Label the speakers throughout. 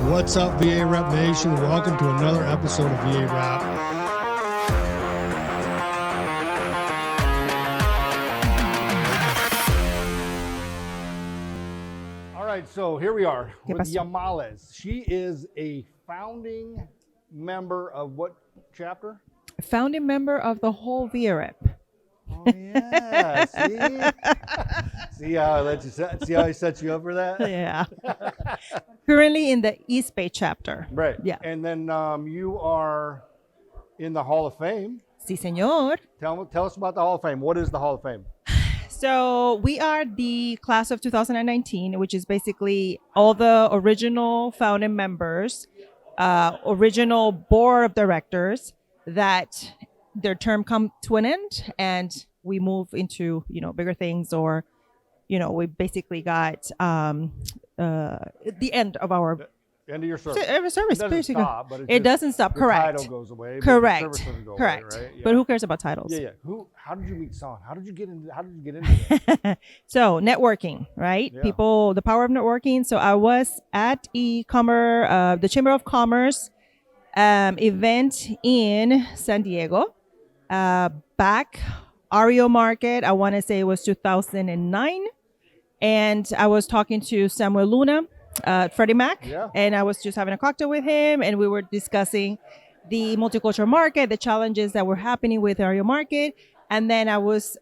Speaker 1: What's up, VAREP Nation? Welcome to another episode of VAREP. All right, so here we are with Yeimalis. She is a founding member of what chapter?
Speaker 2: Founding member of the whole VAREP.
Speaker 1: Oh yeah, see how I set you up for that?
Speaker 2: Yeah. Currently in the East Bay chapter.
Speaker 1: Right.
Speaker 2: Yeah.
Speaker 1: And then you are in the Hall of Fame.
Speaker 2: Sí, señor.
Speaker 1: Tell us about the Hall of Fame. What is the Hall of Fame?
Speaker 2: So we are the class of 2019, which is basically all the original founding members, original board of directors that their term come to an end and we move into, bigger things, or, we basically got the end of our
Speaker 1: end of your service.
Speaker 2: Service,
Speaker 1: it doesn't
Speaker 2: basically.
Speaker 1: Stop, but
Speaker 2: it doesn't stop.
Speaker 1: The
Speaker 2: correct.
Speaker 1: Title goes away.
Speaker 2: Correct.
Speaker 1: But the service doesn't go
Speaker 2: correct.
Speaker 1: Away, right? Yeah.
Speaker 2: But who cares about titles?
Speaker 1: Yeah. How did you meet Son? How did you get into it?
Speaker 2: So networking, right?
Speaker 1: Yeah.
Speaker 2: People, the power of networking. So I was at the Chamber of Commerce event in San Diego. Back Ario Market, I want to say it was 2009, and I was talking to Samuel Luna, Freddie Mac, and I was just having a cocktail with him, and we were discussing the multicultural market, the challenges that were happening with Ario Market. And then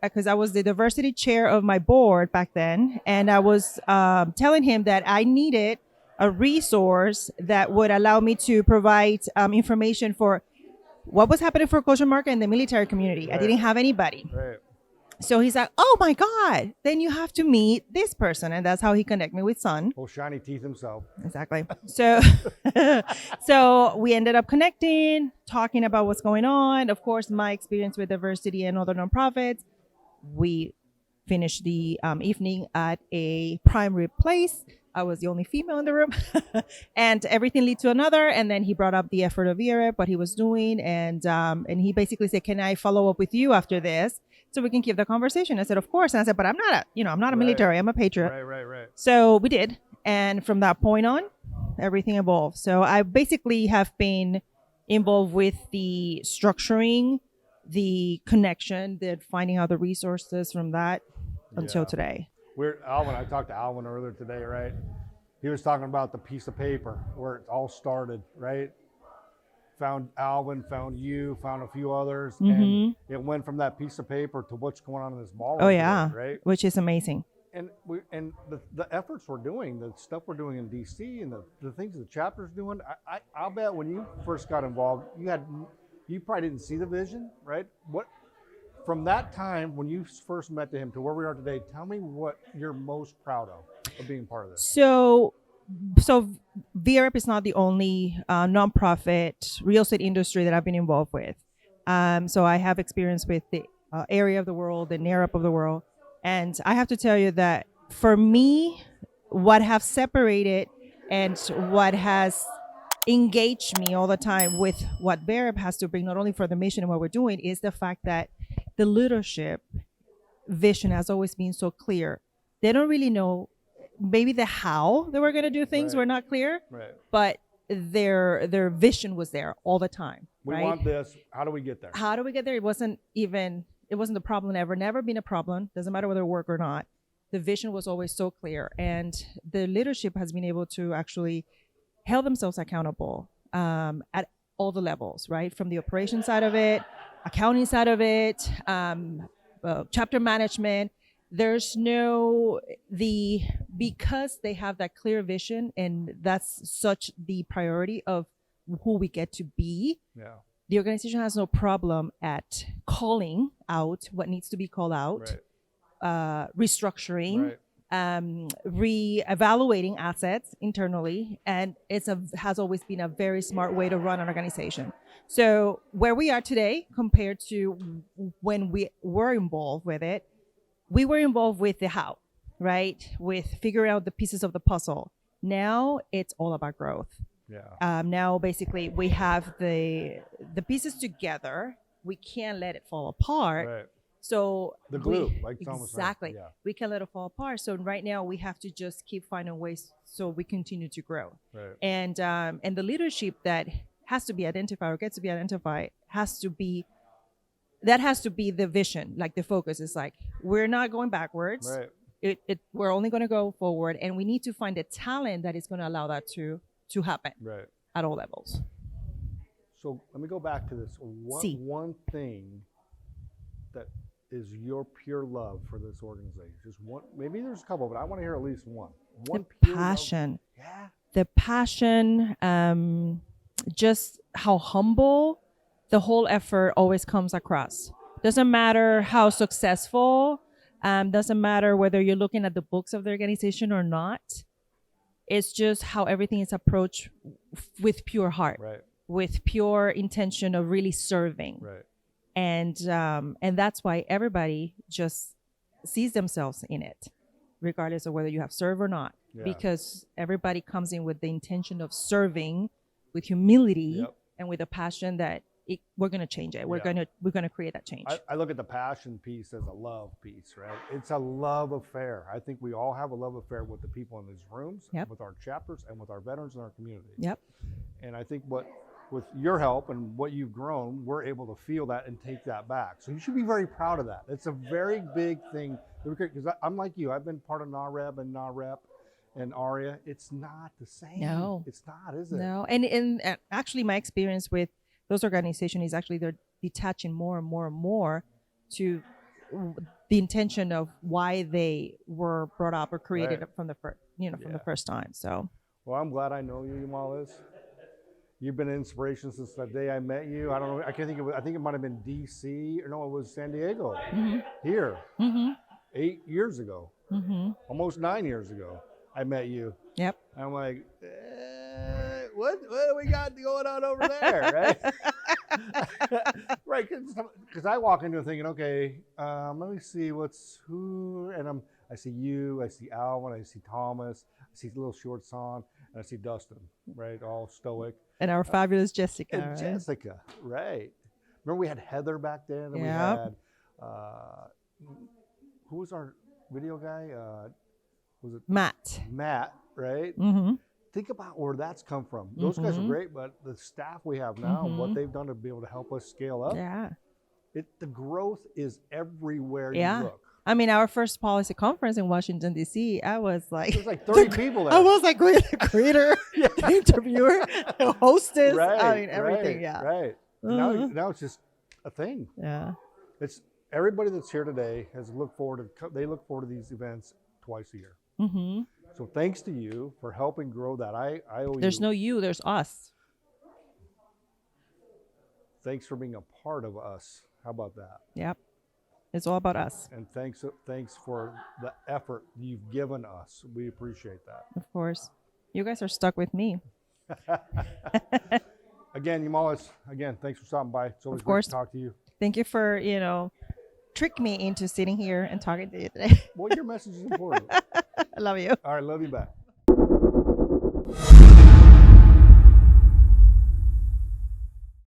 Speaker 2: because I was the diversity chair of my board back then, and I was telling him that I needed a resource that would allow me to provide information for what was happening for cultural market in the military community. Right. I didn't have anybody.
Speaker 1: Right.
Speaker 2: So he's like, oh my God, then you have to meet this person. And that's how he connected me with Son.
Speaker 1: Oh, shiny teeth himself.
Speaker 2: Exactly. So, so we ended up connecting, talking about what's going on. Of course, my experience with diversity and other nonprofits. We finished the evening at a primary place. I was the only female in the room, and everything led to another. And then he brought up the effort of VAREP, what he was doing. And he basically said, can I follow up with you after this so we can keep the conversation? I said, of course. And I said, but I'm not a military. I'm a patriot.
Speaker 1: Right.
Speaker 2: So we did. And from that point on, everything evolved. So I basically have been involved with the structuring, the connection, the finding out the resources from that until today.
Speaker 1: I talked to Alvin earlier today, right? He was talking about the piece of paper where it all started, right? Found Alvin, found you, found a few others, and it went from that piece of paper to what's going on in this ballroom.
Speaker 2: Oh yeah,
Speaker 1: today, right?
Speaker 2: Which is amazing.
Speaker 1: And the efforts we're doing, the stuff we're doing in DC, and the things the chapter's doing. I'll bet when you first got involved, you probably didn't see the vision, right? From that time when you first met him to where we are today, tell me what you're most proud of being part of this.
Speaker 2: So VAREP is not the only nonprofit real estate industry that I've been involved with. So I have experience with the area of the world, the NAREP of the world. And I have to tell you that for me, what have separated and what has engaged me all the time with what VAREP has to bring, not only for the mission and what we're doing, is the fact that the leadership vision has always been so clear. They don't really know, maybe the how they were going to do things were not clear, but their vision was there all the time.
Speaker 1: We want this. How do we get there?
Speaker 2: How do we get there? It wasn't the problem ever, never been a problem. Doesn't matter whether it work or not. The vision was always so clear. And the leadership has been able to actually held themselves accountable at all the levels, right? From the operation side of it, accounting side of it, chapter management. There's because they have that clear vision, and that's such the priority of who we get to be. Yeah. The organization has no problem at calling out what needs to be called out, restructuring, re-evaluating assets internally, and has always been a very smart way to run an organization. So where we are today compared to when we were involved with it, we were involved with the how, right? With figuring out the pieces of the puzzle. Now it's all about growth. Yeah. Now basically we have the pieces together. We can't let it fall apart. Right. So
Speaker 1: The glue, like Thomas said.
Speaker 2: exactly,
Speaker 1: Yeah.
Speaker 2: we can let it fall apart. So right now we have to just keep finding ways so we continue to grow.
Speaker 1: Right.
Speaker 2: And the leadership that has to be identified or gets to be identified has to be the vision. Like the focus is like, we're not going backwards.
Speaker 1: Right.
Speaker 2: We're only going to go forward, and we need to find a talent that is going to allow that to happen
Speaker 1: Right.
Speaker 2: at all levels.
Speaker 1: So let me go back to this.
Speaker 2: See.
Speaker 1: One thing that is your pure love for this organization. Just one. Maybe there's a couple, but I want to hear at least one. One
Speaker 2: The
Speaker 1: pure
Speaker 2: passion.
Speaker 1: love. Yeah.
Speaker 2: The passion, just how humble the whole effort always comes across. Doesn't matter how successful, doesn't matter whether you're looking at the books of the organization or not. It's just how everything is approached with pure heart,
Speaker 1: Right.
Speaker 2: with pure intention of really serving.
Speaker 1: Right.
Speaker 2: And that's why everybody just sees themselves in it, regardless of whether you have served or not.
Speaker 1: Yeah.
Speaker 2: Because everybody comes in with the intention of serving, with humility,
Speaker 1: Yep.
Speaker 2: and with a passion that we're going to change it. We're
Speaker 1: Yeah.
Speaker 2: going to create that change.
Speaker 1: I look at the passion piece as a love piece, right? It's a love affair. I think we all have a love affair with the people in these rooms,
Speaker 2: Yep.
Speaker 1: with our chapters, and with our veterans in our community.
Speaker 2: Yep.
Speaker 1: And I think with your help and what you've grown, we're able to feel that and take that back. So you should be very proud of that. It's a very big thing. Because I'm like you. I've been part of NAREP and NAREP and ARIA. It's not the same.
Speaker 2: No.
Speaker 1: It's not, is it?
Speaker 2: No. And actually, my experience with those organizations is actually they're detaching more and more and more to the intention of why they were brought up or created
Speaker 1: Right.
Speaker 2: from the first, from
Speaker 1: Yeah.
Speaker 2: the first time. So,
Speaker 1: Well, I'm glad I know you, Yeimalis. You've been an inspiration since the day I met you. I don't know. I can't think of it. I think it might have been DC, or no, it was San Diego. Here, 8 years ago, almost 9 years ago, I met you.
Speaker 2: yep.
Speaker 1: I'm like, what do we got going on over there, right? Right, because I walk into it thinking, okay, let me see who, and I see you, I see Alvin, I see Thomas, I see little short son, and I see Dustin, right, all stoic.
Speaker 2: And our fabulous Jessica.
Speaker 1: And
Speaker 2: right?
Speaker 1: Jessica, right. Remember we had Heather back then, and we
Speaker 2: Yep.
Speaker 1: had, who was our video guy? Was it
Speaker 2: Matt.
Speaker 1: right?
Speaker 2: Mm-hmm.
Speaker 1: Think about where that's come from. Those guys are great, but the staff we have now, what they've done to be able to help us scale up,
Speaker 2: Yeah.
Speaker 1: the growth is everywhere
Speaker 2: Yeah.
Speaker 1: you look.
Speaker 2: I mean, our first policy conference in Washington, D.C., I was like,
Speaker 1: There's like 30 people there.
Speaker 2: I was like, the creator, the interviewer, the hostess.
Speaker 1: Right,
Speaker 2: I mean, everything.
Speaker 1: right,
Speaker 2: Yeah.
Speaker 1: Right. Now it's just a thing.
Speaker 2: Yeah.
Speaker 1: It's everybody that's here today look forward to these events twice a year.
Speaker 2: Mm-hmm.
Speaker 1: So thanks to you for helping grow that. I owe
Speaker 2: There's
Speaker 1: you.
Speaker 2: no you, there's us.
Speaker 1: Thanks for being a part of us. How about that?
Speaker 2: Yep. It's all about us.
Speaker 1: And thanks for the effort you've given us. We appreciate that.
Speaker 2: Of course. You guys are stuck with me.
Speaker 1: Again, Yeimalis, thanks for stopping by. It's always
Speaker 2: Of course.
Speaker 1: great to talk to you.
Speaker 2: Thank you for, trick me into sitting here and talking to you today.
Speaker 1: Well, your message is important.
Speaker 2: I love you.
Speaker 1: All right, love you back.